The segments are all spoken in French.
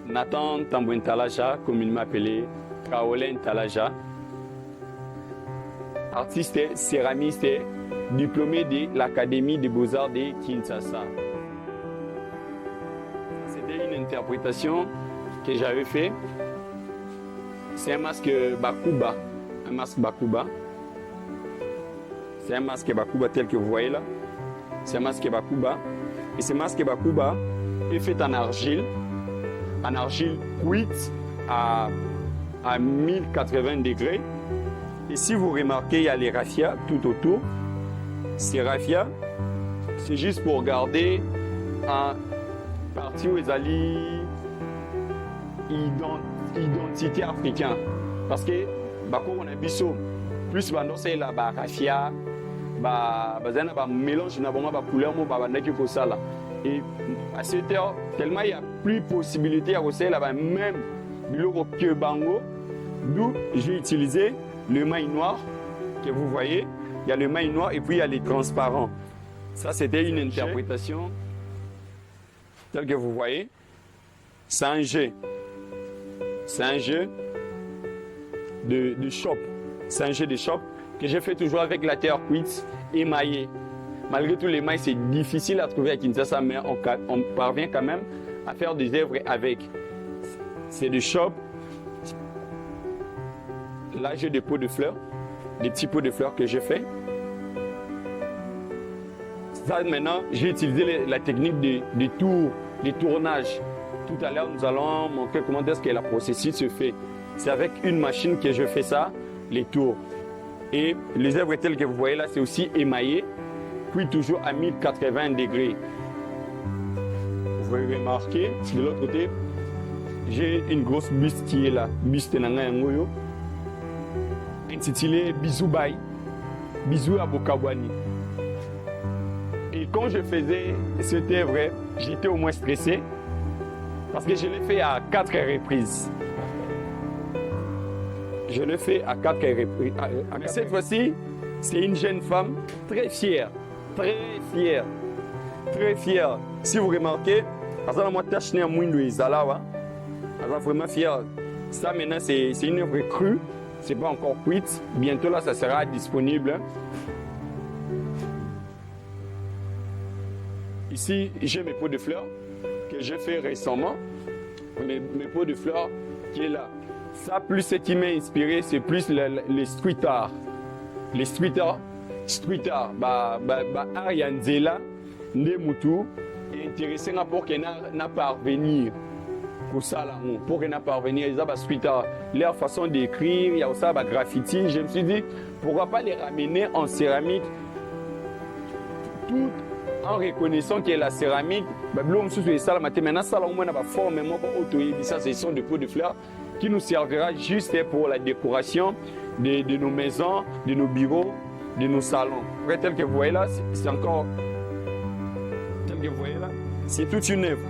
Nathan Tambouentalaja, communément appelé Kaolin Talaja. Artiste, céramiste, diplômé de l'Académie des Beaux-Arts de Kinshasa. C'était une interprétation que j'avais faite. C'est un masque Bakuba. Un masque Bakuba. C'est un masque Bakuba tel que vous voyez là. C'est un masque Bakuba. Et ce masque Bakuba est fait en argile cuite à 1080 degrés. Et si vous remarquez, il y a les raffias tout autour. Ces raffias, c'est juste pour garder un parti où ils allaient identité africaine. Parce que, quand on a biso, plus c'est la raffia, mélange de couleur, et à cette heure, tellement il n'y a plus possibilité à recevoir là-bas, même que bango, d'où j'ai utilisé le maille noir que vous voyez. Il y a le maille noir et puis il y a les transparents. Ça, c'était une interprétation telle que vous voyez. C'est un jeu. C'est un jeu de shop. C'est un jeu de shop que j'ai fait toujours avec la terre cuite émaillée. Malgré tous les mailles, c'est difficile à trouver à Kinshasa, mais on parvient quand même à faire des œuvres avec. C'est du shop. Là, j'ai des pots de fleurs, des petits pots de fleurs que j'ai fait. Ça, maintenant, j'ai utilisé la technique de tournage. Tout à l'heure, nous allons montrer comment est-ce que la processus se fait. C'est avec une machine que je fais ça, les tours. Et les œuvres telles que vous voyez là, c'est aussi émaillé, puis toujours à 1080 degrés. Vous pouvez remarquer, de l'autre côté, j'ai une grosse buste qui est là, buste Nanga Ngoyo, intitulée Bisou Bay, Bisou à Bokabwani. Et quand je faisais cette œuvre, j'étais au moins stressé, parce que je l'ai fait à 4 reprises. Je le fais à 4 reprises. Mais cette fois-ci, c'est une jeune femme très fière. Très fière. Très fière. Si vous remarquez, moi, je suis vraiment fier. Ça, maintenant, c'est une œuvre crue. Ce n'est pas encore cuite. Bientôt, là, ça sera disponible. Ici, j'ai mes pots de fleurs que j'ai fait récemment. Mes pots de fleurs qui est là. Ça, plus ce qui m'a inspiré, c'est plus les street art. Les street art, Arianzela, Nemutu, est intéressant pour qu'elle n'a parvenir. Pour ça, pour qu'elle n'a parvenir, ils ont street art. Leur façon d'écrire, il y a aussi des graffiti. Je me suis dit, pourquoi pas les ramener en céramique, tout en reconnaissant que la céramique, maintenant, ça, au moins, on a forme, ça, ce sont des pots de fleurs qui nous servira juste pour la décoration de nos maisons, de nos bureaux, de nos salons. Après, tel que vous voyez là, c'est encore... Tel que vous voyez là, c'est toute une œuvre.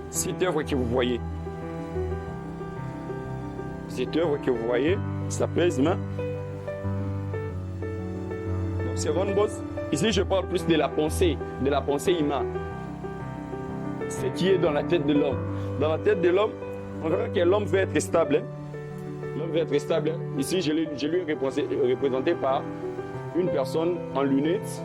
Cette œuvre que vous voyez. Cette œuvre que vous voyez, ça pèse main. Donc c'est Ron Boss. Ici, je parle plus de la pensée humaine. Ce qui est dans la tête de l'homme. Dans la tête de l'homme, on verra que l'homme veut être stable. L'homme veut être stable. Ici, je lui ai représenté par une personne en lunettes